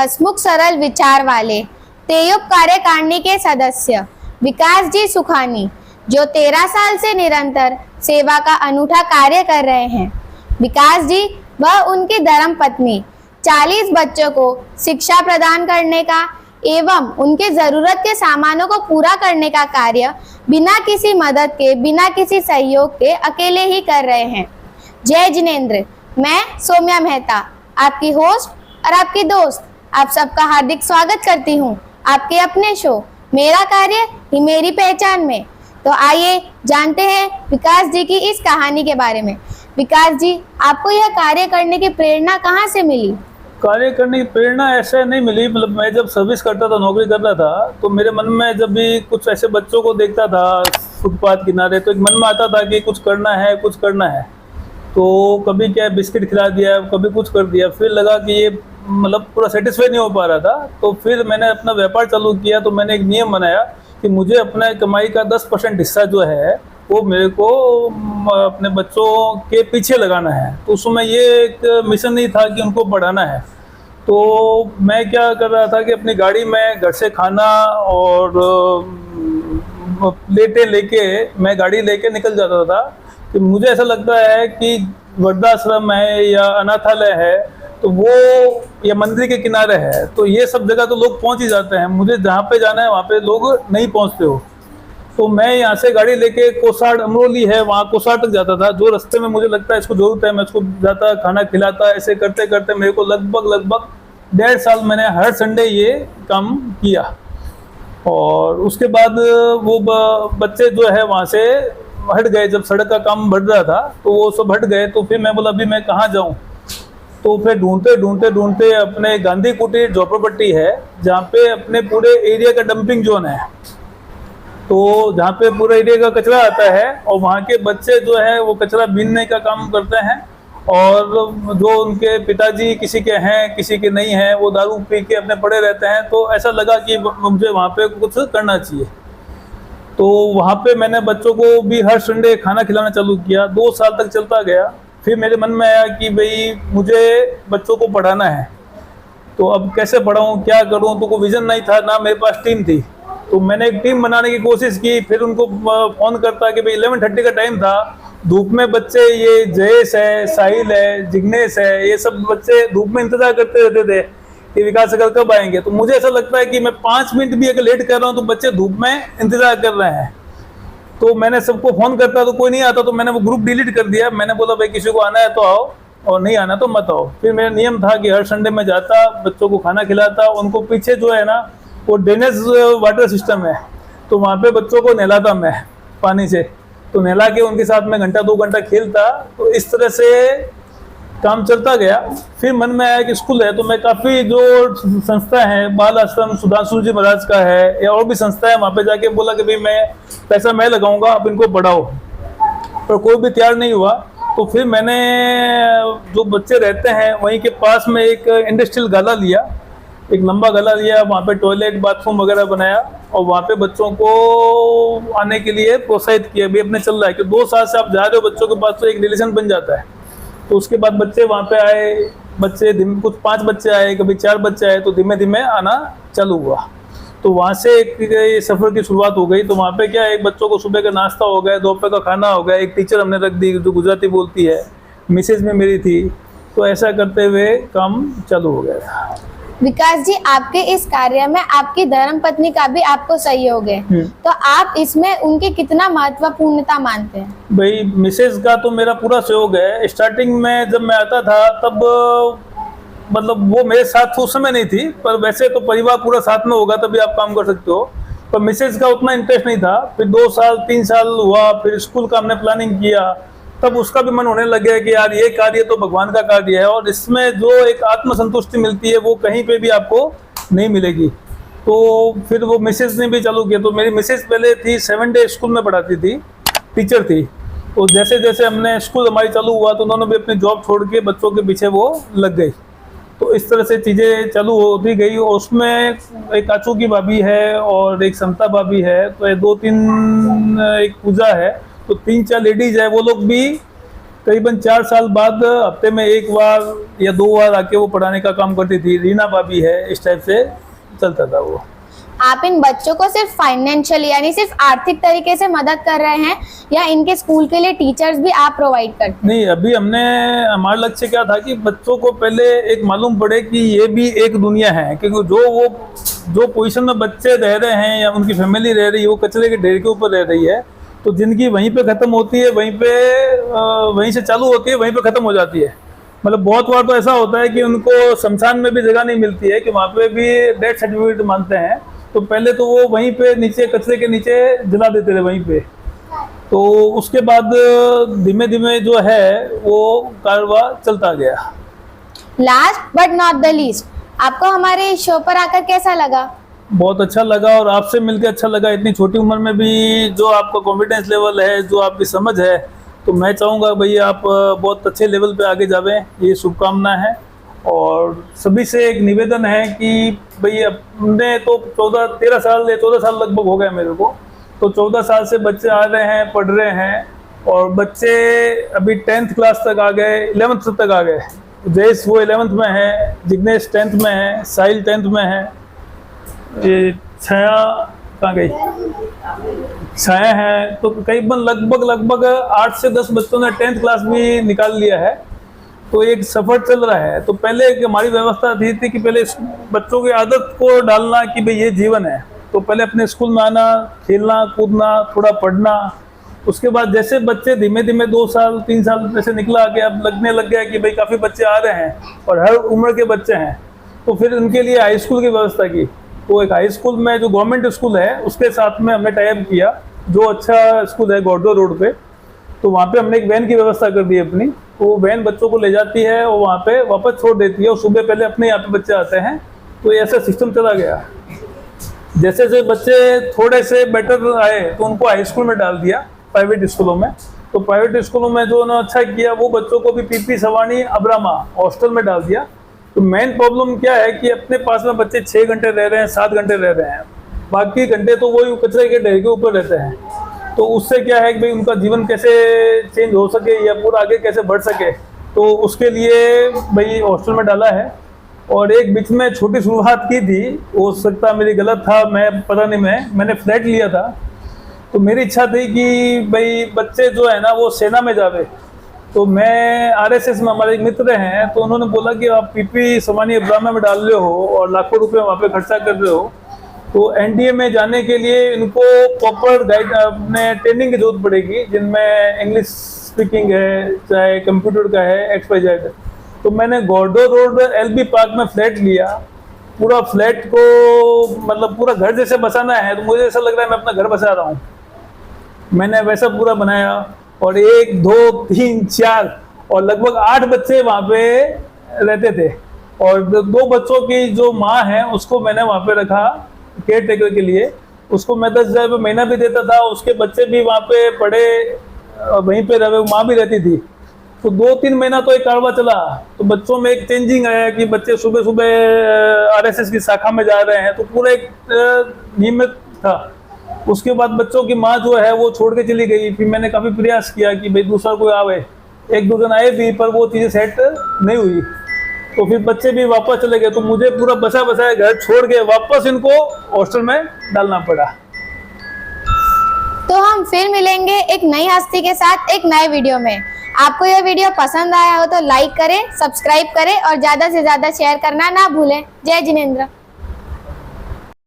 हसमुख सरल विचार वाले तेयुप कार्यकारिणी के सदस्य विकास जी सुखानी, जो 13 साल से निरंतर सेवा का अनूठा कार्य कर रहे हैं। विकास जी व उनकी धर्म पत्नी 40 बच्चों को शिक्षा प्रदान करने का एवं उनके जरूरत के सामानों को पूरा करने का कार्य बिना किसी मदद के, बिना किसी सहयोग के अकेले ही कर रहे हैं। जय जिनेंद्र। मैं सौम्या मेहता, आपकी होस्ट और आपकी दोस्त, आप सबका हार्दिक स्वागत करती हूँ आपके अपने शो मेरा कार्य ही मेरी पहचान में। तो आइए जानते हैं विकास जी की इस कहानी के बारे में। विकास जी, आपको यह कार्य करने की प्रेरणा कहाँ से मिली? कार्य करने की प्रेरणा ऐसे नहीं मिली, मतलब मैं जब सर्विस करता था, नौकरी करता था, तो मेरे मन में जब भी कुछ ऐसे बच्चों को देखता था फुटपाथ किनारे, तो एक मन में आता था कि कुछ करना है, कुछ करना है। तो कभी क्या बिस्किट खिला दिया, कभी कुछ कर दिया, फिर लगा कि ये मतलब पूरा सेटिस्फाई नहीं हो पा रहा था। तो फिर मैंने अपना व्यापार चालू किया। तो मैंने एक नियम बनाया कि मुझे अपने कमाई का 10% हिस्सा जो है वो मेरे को अपने बच्चों के पीछे लगाना है। तो उसमें ये एक मिशन नहीं था कि उनको पढ़ाना है। तो मैं क्या कर रहा था कि अपनी गाड़ी में घर से खाना और प्लेटें लेके मैं गाड़ी लेके निकल जाता था। कि मुझे ऐसा लगता है कि वृद्धाश्रम है या अनाथालय है तो वो या मंदिर के किनारे है, तो ये सब जगह तो लोग पहुंच ही जाते हैं। मुझे जहाँ पे जाना है वहाँ पे लोग नहीं पहुँचते हो। तो मैं यहाँ से गाड़ी लेके कोसाड़, अमरोली है, वहाँ कोसाड़ तक जाता था। जो रास्ते में मुझे लगता है इसको जरूरत है, मैं इसको जाता, खाना खिलाता। ऐसे करते करते मेरे को लगभग 1.5 साल मैंने हर संडे ये काम किया। और उसके बाद वो बच्चे जो है वहाँ से हट गए। जब सड़क का काम बढ़ रहा था तो वो सब हट गए। तो फिर मैं बोला अभी मैं कहाँ जाऊँ। तो फिर ढूंढते अपने गांधी कुटीर झोपड़पट्टी है, जहाँ पे अपने पूरे एरिया का डंपिंग जोन है। तो जहाँ पे पूरे एरिया का कचरा आता है और वहाँ के बच्चे जो है वो कचरा बीनने का काम करते हैं। और जो उनके पिताजी किसी के हैं, किसी के नहीं हैं, वो दारू पी के अपने पड़े रहते हैं। तो ऐसा लगा कि मुझे वहाँ पे कुछ करना चाहिए। तो वहाँ पे मैंने बच्चों को भी हर संडे खाना खिलाना चालू किया। 2 साल तक चलता गया। फिर मेरे मन में आया कि भाई मुझे बच्चों को पढ़ाना है, तो अब कैसे पढ़ाऊँ, क्या करूँ। तो कोई विज़न नहीं था, ना मेरे पास टीम थी। तो मैंने एक टीम बनाने की कोशिश की। फिर उनको फ़ोन करता कि भाई 11:30 का टाइम था, धूप में बच्चे, ये जयेश है, साहिल है, जिग्नेश है, ये सब बच्चे धूप में इंतजार करते रहते थे कि विकास सर कब आएंगे। तो मुझे ऐसा लगता है कि मैं 5 मिनट भी अगर लेट कर रहा हूँ तो बच्चे धूप में इंतजार कर रहे हैं। तो मैंने सबको फ़ोन करता तो कोई नहीं आता। तो मैंने वो ग्रुप डिलीट कर दिया। मैंने बोला भाई किसी को आना है तो आओ और नहीं आना तो मत आओ। फिर मेरा नियम था कि हर संडे में जाता, बच्चों को खाना खिलाता। उनको पीछे जो है ना वो ड्रेनेज वाटर सिस्टम है, तो वहाँ पे बच्चों को नहलाता मैं पानी से। तो नहला के उनके साथ में 1-2 घंटा खेलता। तो इस तरह से काम चलता गया। फिर मन में आया कि स्कूल है, तो मैं काफ़ी जो संस्था है, बाल आश्रम सुधांशु जी महाराज का है या और भी संस्था है, वहाँ पे जाके बोला कि भाई मैं पैसा मैं लगाऊंगा, आप इनको पढ़ाओ। पर कोई भी तैयार नहीं हुआ। तो फिर मैंने जो बच्चे रहते हैं वहीं के पास में एक इंडस्ट्रियल गाला लिया, एक लंबा गाला लिया। वहाँ पे टॉयलेट, बाथरूम वगैरह बनाया और वहाँ पे बच्चों को आने के लिए प्रोत्साहित किया। भी अपने चल रहा है कि 2 साल से आप जा रहे हो बच्चों के पास, तो एक रिलेशन बन जाता है। तो उसके बाद बच्चे वहाँ पे आए। बच्चे कुछ 5 बच्चे आए, कभी 4 बच्चे आए, तो धीमे धीमे आना चालू हुआ। तो वहाँ से एक सफ़र की शुरुआत हो गई। तो वहाँ पे क्या, एक बच्चों को सुबह का नाश्ता हो गया, दोपहर का खाना हो गया, एक टीचर हमने रख दी जो गुजराती बोलती है, मिसेज में मेरी थी। तो ऐसा करते हुए काम चालू हो गया। विकास जी, आपके इस कार्य में आपकी धर्मपत्नी का भी आपको सहयोग है, तो आप इसमें उनकी कितना महत्वपूर्णता मानते हैं? भाई मिसेज का तो मेरा पूरा सहयोग है। स्टार्टिंग में जब मैं आता था तब मतलब वो मेरे साथ उस समय नहीं थी, पर वैसे तो परिवार पूरा साथ में होगा तभी आप काम कर सकते हो। पर मिसेज का उतना इंटरेस्ट नहीं था। फिर 2 साल 3 साल हुआ। फिर स्कूल का हमने प्लानिंग किया, तब उसका भी मन होने लग गया कि यार ये कार्य तो भगवान का कार्य है और इसमें जो एक आत्मसंतुष्टि मिलती है वो कहीं पे भी आपको नहीं मिलेगी। तो फिर वो मिसेज ने भी चालू किया। तो मेरी मिसेज पहले थी 7 डे स्कूल में पढ़ाती थी, टीचर थी। तो जैसे जैसे हमने स्कूल हमारी चालू हुआ तो उन्होंने भी अपनी जॉब छोड़ के बच्चों के पीछे वो लग गई। तो इस तरह से चीज़ें चालू होती गई। और उसमें एक काचू की भाभी है और एक समता भाभी है, तो 2-3 एक पूजा है, तो 3-4 लेडीज है। वो लोग भी करीबन 4 साल बाद हफ्ते में 1 बार या 2 बार आके वो पढ़ाने का काम करती थी। रीना भाभी है, इस टाइप से चलता था वो। आप इन बच्चों को सिर्फ फाइनेंशियली यानी सिर्फ आर्थिक तरीके से मदद कर रहे हैं या इनके स्कूल के लिए टीचर्स भी आप प्रोवाइड करते हैं? नहीं, अभी हमारा लक्ष्य क्या था कि बच्चों को पहले एक मालूम पड़े कि ये भी एक दुनिया है, क्योंकि जो पोजीशन में बच्चे रह रहे हैं या उनकी फैमिली रह रही है वो कचरे के ढेर के ऊपर रह रही है, तो जिंदगी वहीं पे खत्म होती है, वहीं से चालू होती है, वहीं पे खत्म हो जाती है। मतलब बहुत बार तो ऐसा होता है कि उनको शमशान में भी जगह नहीं मिलती है, कि वहाँ पे भी डेथ सर्टिफिकेट मांगते हैं, तो पहले तो वो वहीं पे नीचे कचरे के नीचे जला देते थे वहीं पे। तो उसके बाद धीमे धीमे जो है वो कारवां चलता गया। Last but not the least, आपको हमारे शो पर आकर कैसा लगा? बहुत अच्छा लगा और आपसे मिलकर अच्छा लगा। इतनी छोटी उम्र में भी जो आपका कॉन्फिडेंस लेवल है, जो आपकी समझ है, तो मैं चाहूँगा भाई आप बहुत अच्छे लेवल पे आगे जावें, ये शुभकामना है। और सभी से एक निवेदन है कि भाई हमने तो 14 साल लगभग हो गए मेरे को, तो 14 साल से बच्चे आ रहे हैं, पढ़ रहे हैं, और बच्चे अभी 10th क्लास तक आ गए, 11th तक आ गए। जयेश वो 11th में है, जिग्नेश 10th में है, साहिल 10th में है, ये छाया कहाँ गई, छाया है। तो करीबन लगभग 8 से 10 बच्चों ने 10th क्लास भी निकाल लिया है। तो एक सफर चल रहा है। तो पहले एक हमारी व्यवस्था थी कि पहले बच्चों की आदत को डालना कि भाई ये जीवन है, तो पहले अपने स्कूल में आना, खेलना कूदना, थोड़ा पढ़ना। उसके बाद जैसे बच्चे धीमे धीमे 2 साल 3 साल जैसे निकला आगे, अब लगने लग गया कि भाई काफ़ी बच्चे आ रहे हैं और हर उम्र के बच्चे हैं, तो फिर उनके लिए हाई स्कूल की व्यवस्था की। तो एक हाई स्कूल में जो गवर्नमेंट स्कूल है उसके साथ में हमने टाइप किया, जो अच्छा स्कूल है गौरडो रोड पे, तो वहाँ पे हमने एक वैन की व्यवस्था कर दी अपनी। तो वो वैन बच्चों को ले जाती है और वहाँ पे वापस छोड़ देती है, और सुबह पहले अपने यहाँ पे बच्चे आते हैं। तो ऐसा सिस्टम चला गया। जैसे जैसे बच्चे थोड़े से बेटर आए तो उनको हाई स्कूल में डाल दिया, प्राइवेट स्कूलों में। तो प्राइवेट स्कूलों में जो उन्होंने अच्छा किया, वो बच्चों को भी पीपी सवानी अब्रामा हॉस्टल में डाल दिया। तो मेन प्रॉब्लम क्या है कि अपने पास में बच्चे 6 घंटे रह रहे हैं, 7 घंटे रह रहे हैं, बाकी घंटे तो वही कचरे के ढेर के ऊपर रहते हैं। तो उससे क्या है कि भाई उनका जीवन कैसे चेंज हो सके या पूरा आगे कैसे बढ़ सके, तो उसके लिए भाई हॉस्टल में डाला है। और एक बीच में छोटी शुरुआत की थी, हो सकता मेरी गलत था, मैं पता नहीं, मैंने फ्लैट लिया था। तो मेरी इच्छा थी कि भाई बच्चे जो है ना वो सेना में जावे। तो मैं आरएसएस में, हमारे एक मित्र हैं, तो उन्होंने बोला कि आप पीपी सवानी अब्रामा में डाल रहे हो और लाखों रुपए वहाँ पे खर्चा कर रहे हो, तो एनडीए में जाने के लिए इनको प्रॉपर गाइड अपने ट्रेनिंग की जरूरत पड़ेगी, जिनमें इंग्लिश स्पीकिंग है, चाहे कंप्यूटर का है, XYZ। तो मैंने गौरडो रोड LB पार्क में फ्लैट लिया। पूरा फ्लैट को मतलब पूरा घर जैसे बसाना है, तो मुझे ऐसा लग रहा है मैं अपना घर बसा रहा हूँ। मैंने वैसा पूरा बनाया, और 1 2 3 4 और लगभग 8 बच्चे वहाँ पे रहते थे। और 2 बच्चों की जो माँ है उसको मैंने वहाँ पे रखा केयर टेकर के लिए। उसको मैं 10,000 रुपये महीना भी देता था, उसके बच्चे भी वहाँ पे पढ़े, वहीं पे रहे, माँ भी रहती थी। तो 2-3 महीना तो एक कारवा चला। तो बच्चों में एक चेंजिंग आया कि बच्चे सुबह सुबह आरएसएस की शाखा में जा रहे हैं, तो पूरा एक नियमित था। उसके बाद बच्चों की माँ जो है वो छोड़ के चली गई। फिर मैंने काफ़ी प्रयास किया कि भाई दूसरा कोई आवे, 1-2 जन आए भी, पर वो चीज़ें सेट नहीं हुई। तो फिर बच्चे भी वापस चले गए, तो मुझे पूरा बसा बसाया घर छोड़ के वापस इनको हॉस्टल में डालना पड़ा। तो हम फिर मिलेंगे एक नई हस्ती के साथ एक नए वीडियो में। आपको यह वीडियो पसंद आया हो तो लाइक करें, सब्सक्राइब करें और ज़्यादा से ज़्यादा शेयर करना ना भूलें। जय जिनेंद्र।